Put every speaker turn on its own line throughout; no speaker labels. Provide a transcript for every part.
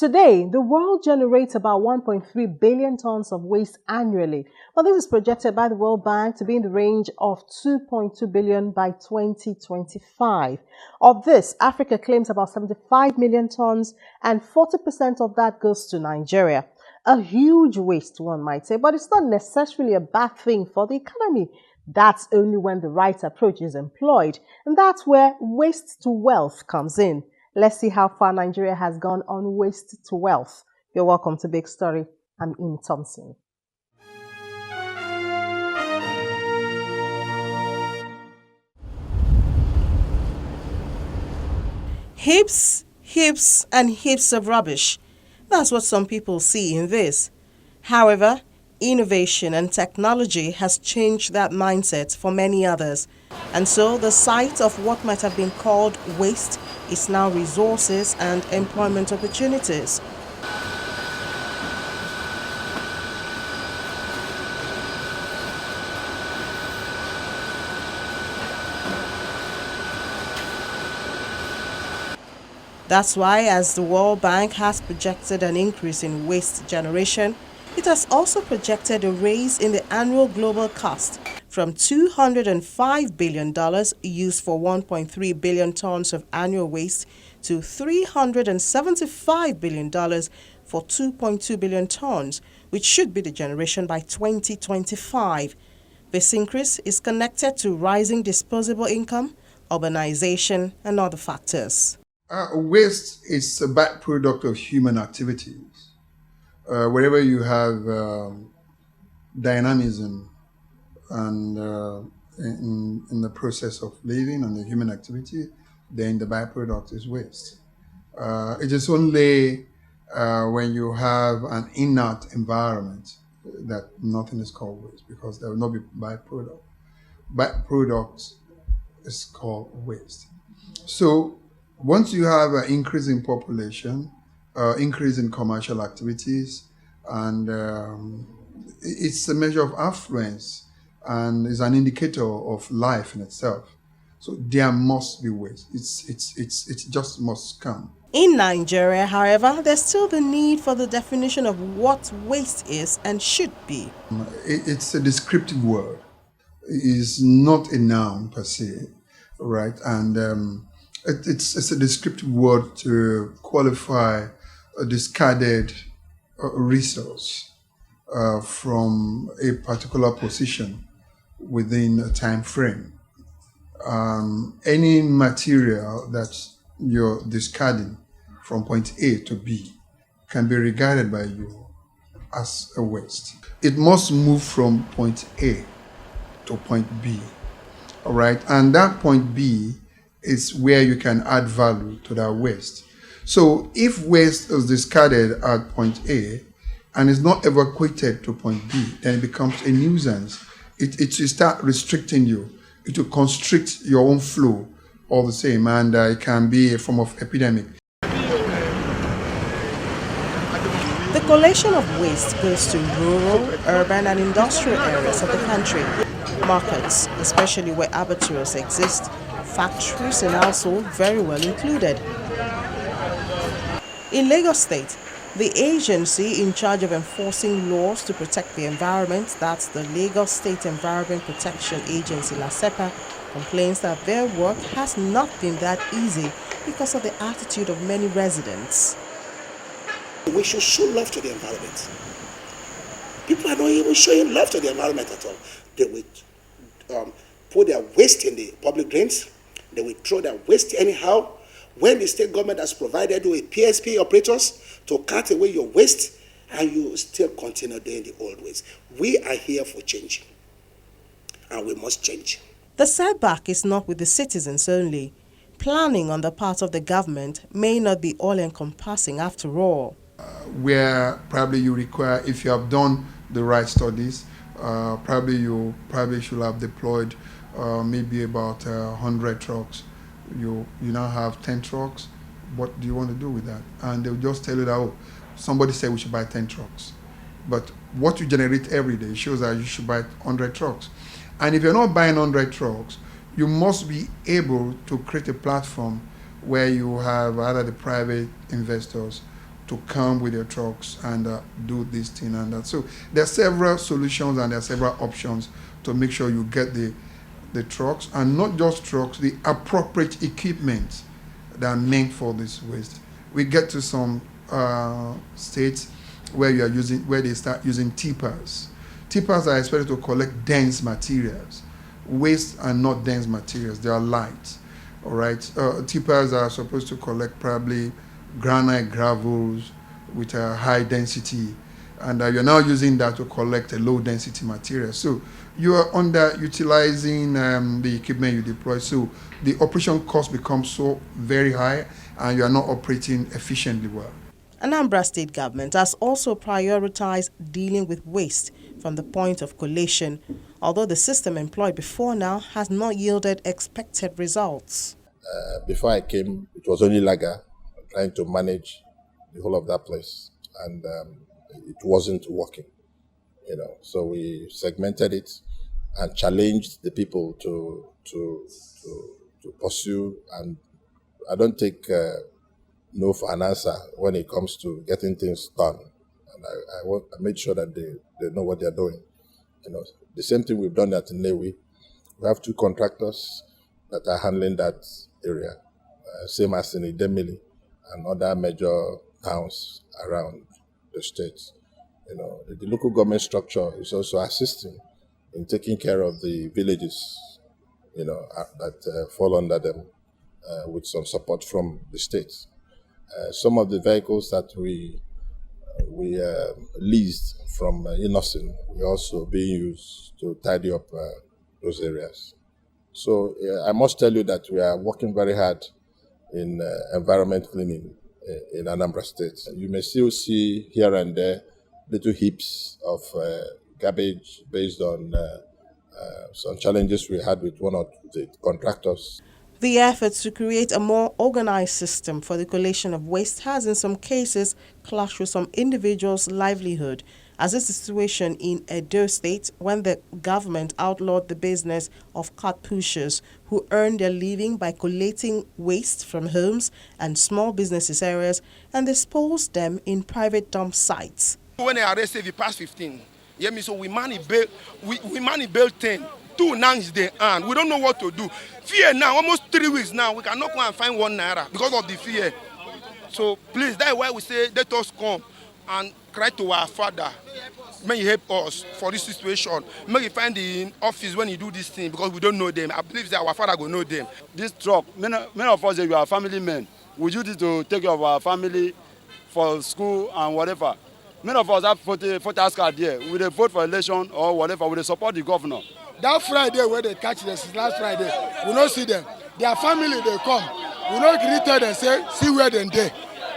Today, the world generates about 1.3 billion tons of waste annually. Well, this is projected by the World Bank to be in the range of 2.2 billion by 2025. Of this, Africa claims about 75 million tons, and 40% of that goes to Nigeria. A huge waste, one might say, but it's not necessarily a bad thing for the economy. That's only when the right approach is employed, and that's where waste to wealth comes in. Let's see how far Nigeria has gone on waste to wealth. You're welcome to Big Story. I'm Amy Thompson. Heaps, heaps, and heaps of rubbish. That's what some people see in this. However, innovation and technology has changed that mindset for many others. And so the site of what might have been called waste is now resources and employment opportunities. That's why, as the World Bank has projected an increase in waste generation, it has also projected a raise in the annual global cost from $205 billion used for 1.3 billion tons of annual waste to $375 billion for 2.2 billion tons, which should be the generation by 2025. This increase is connected to rising disposable income, urbanization, and other factors.
Waste is a byproduct of human activities. Wherever you have dynamism and in the process of living and the human activity, then the byproduct is waste. It is only when you have an inert environment that nothing is called waste, because there will not be byproduct. Byproduct is called waste. So once you have an increase in population, increase in commercial activities, and it's a measure of affluence and is an indicator of life in itself. So there must be waste. It just must come.
In Nigeria, however, there's still the need for the definition of what waste is and should be.
It's a descriptive word. It is not a noun per se, right? And it's a descriptive word to qualify a discarded resource from a particular position within a time frame. Any material that you're discarding from point A to B can be regarded by you as a waste. It must move from point A to point B, all right? And that point B is where you can add value to that waste. So if waste is discarded at point A and is not evacuated to point B, then it becomes a nuisance. It will start restricting you. It will constrict your own flow all the same, and it can be a form of epidemic.
The collation of waste goes to rural, urban, and industrial areas of the country. Markets, especially where abattoirs exist, factories and also very well included. In Edo State, the agency in charge of enforcing laws to protect the environment, that's the Edo State Environment Protection Agency, LASEPA, complains that their work has not been that easy because of the attitude of many residents.
We should show love to the environment. People are not even showing love to the environment at all. They will put their waste in the public drains. They will throw their waste anyhow. When the state government has provided with PSP operators to cut away your waste, and you still continue doing the old ways. We are here for change, and we must change.
The setback is not with the citizens only. Planning on the part of the government may not be all-encompassing after all.
Where probably you require, if you have done the right studies, probably you should have deployed maybe about 100 trucks. You now have 10 trucks. What do you want to do with that? And they'll just tell you that, oh, somebody said we should buy 10 trucks. But what you generate every day shows that you should buy 100 trucks. And if you're not buying 100 trucks, you must be able to create a platform where you have either the private investors to come with their trucks and do this thing and that. So there are several solutions and there are several options to make sure you get the trucks, and not just trucks, the appropriate equipment that are meant for this waste. We get to some states where they start using tippers. Tippers are expected to collect dense materials. Waste are not dense materials; they are light. All right. Tippers are supposed to collect probably granite gravels with a high density, and you're now using that to collect a low density material. So you are underutilizing the equipment you deploy. So the operation cost becomes so very high, and you are not operating efficiently well.
Anambra State government has also prioritized dealing with waste from the point of collation, although the system employed before now has not yielded expected results.
Before I came, it was only Laga trying to manage the whole of that place, and it wasn't working. So we segmented it and challenged the people to pursue. And I don't take no for an answer when it comes to getting things done. And I made sure that they know what they're doing. The same thing we've done at Newi. We have 2 contractors that are handling that area, same as in Idemili and other major towns around the state. The local government structure is also assisting in taking care of the villages, that fall under them, with some support from the state. Some of the vehicles that we leased from Innocent will also be used to tidy up those areas. So I must tell you that we are working very hard in environment cleaning in Anambra State. You may still see here and there little heaps of garbage based on some challenges we had with one of the contractors.
The efforts to create a more organized system for the collation of waste has in some cases clashed with some individuals' livelihood, as is the situation in Edo State when the government outlawed the business of cart pushers who earn their living by collating waste from homes and small businesses areas and dispose them in private dump sites.
When they arrested, we passed 15. Yeah, so we money bail 10. 2 now is the end. We don't know what to do. Fear now, almost 3 weeks now, we cannot go and find 1 naira because of the fear. So please, that's why we say let us come and cry to our Father. May He help us for this situation. May He find the office when He do this thing because we don't know them. I believe that our Father will know them.
This truck, many of us, we are family men. We use it to take care of our family for school and whatever. Many of us have voters card here. We vote for election or whatever. We support the governor.
That Friday where they catch them since last Friday, we don't see them. Their family they come. We don't greet them and say, see where they dey.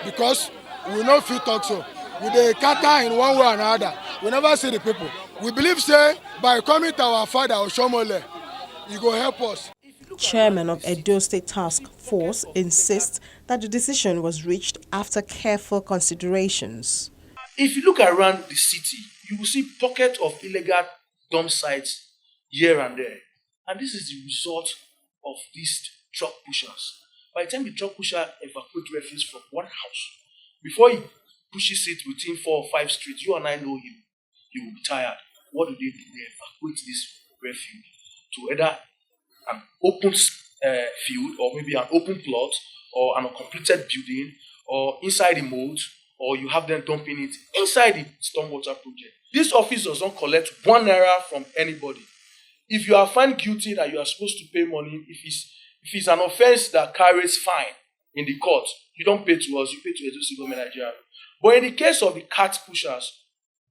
Because we no fit talk so. We dey cater in one way or another. We never see the people. We believe say by coming to our Father Oshomole, He go help us.
Chairman of Edo State Task Force insists that the decision was reached after careful considerations.
If you look around the city, you will see pockets of illegal dump sites here and there. And this is the result of these truck pushers. By the time the truck pusher evacuates refuse from one house, before he pushes it within 4 or 5 streets, you and I know him, he will be tired. What do? They evacuate this refuse to either an open field or maybe an open plot or an uncompleted building or inside the moat, or you have them dumping it inside the stormwater project. This office does not collect 1 naira from anybody. If you are found guilty that you are supposed to pay money, if it's an offense that carries fine in the court, you don't pay to us, you pay to Edo State Government Nigeria. But in the case of the cart pushers,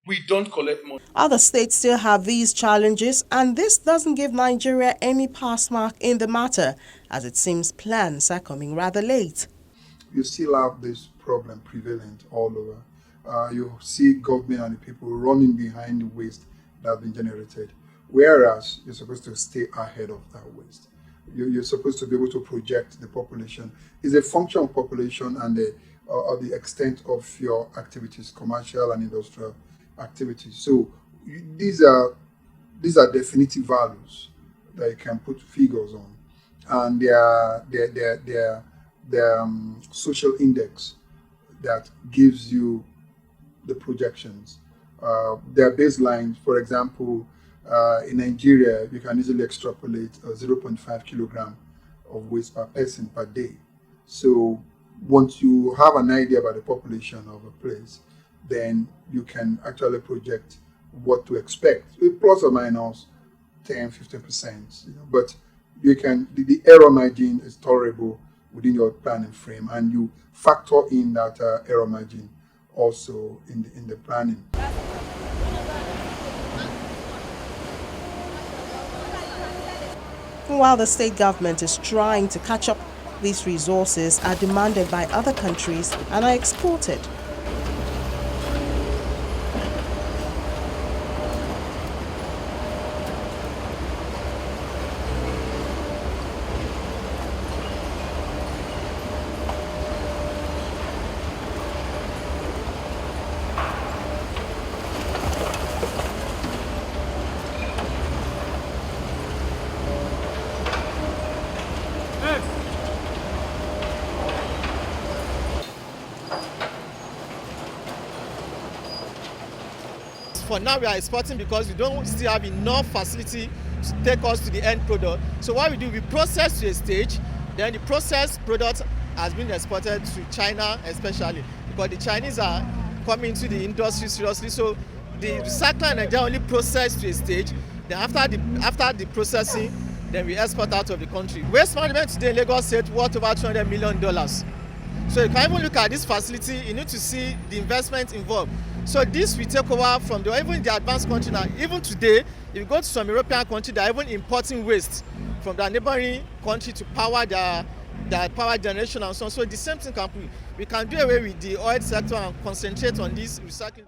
we don't collect money.
Other states still have these challenges, and this doesn't give Nigeria any pass mark in the matter, as it seems plans are coming rather late.
You still have this problem prevalent all over. You see government and the people running behind the waste that has been generated, whereas you're supposed to stay ahead of that waste. You're supposed to be able to project the population. It's a function of population and the extent of your activities, commercial and industrial activities. So these are definitive values that you can put figures on, and their social index that gives you the projections. Their baseline, for example, in Nigeria, you can easily extrapolate 0.5 kilogram of waste per person per day. So once you have an idea about the population of a place, then you can actually project what to expect, plus or minus 10-15%. But you can, the error margin is tolerable within your planning frame, and you factor in that error margin also in the planning.
While the state government is trying to catch up, these resources are demanded by other countries and are exported.
For now, we are exporting because we don't still have enough facility to take us to the end product. So what we do, we process to a stage, then the processed product has been exported to China especially, because the Chinese are coming into the industry seriously. So the recycler in Nigeria only process to a stage, then after the processing, then we export out of the country. Waste management today in Lagos State worth over $200 million. So you can even look at this facility, you need to see the investment involved. So this will take over from even the advanced country now. Even today, if you go to some European countries, they are even importing waste from their neighboring country to power their power generation and so on. So the same thing we can do away with the oil sector and concentrate on this recycling.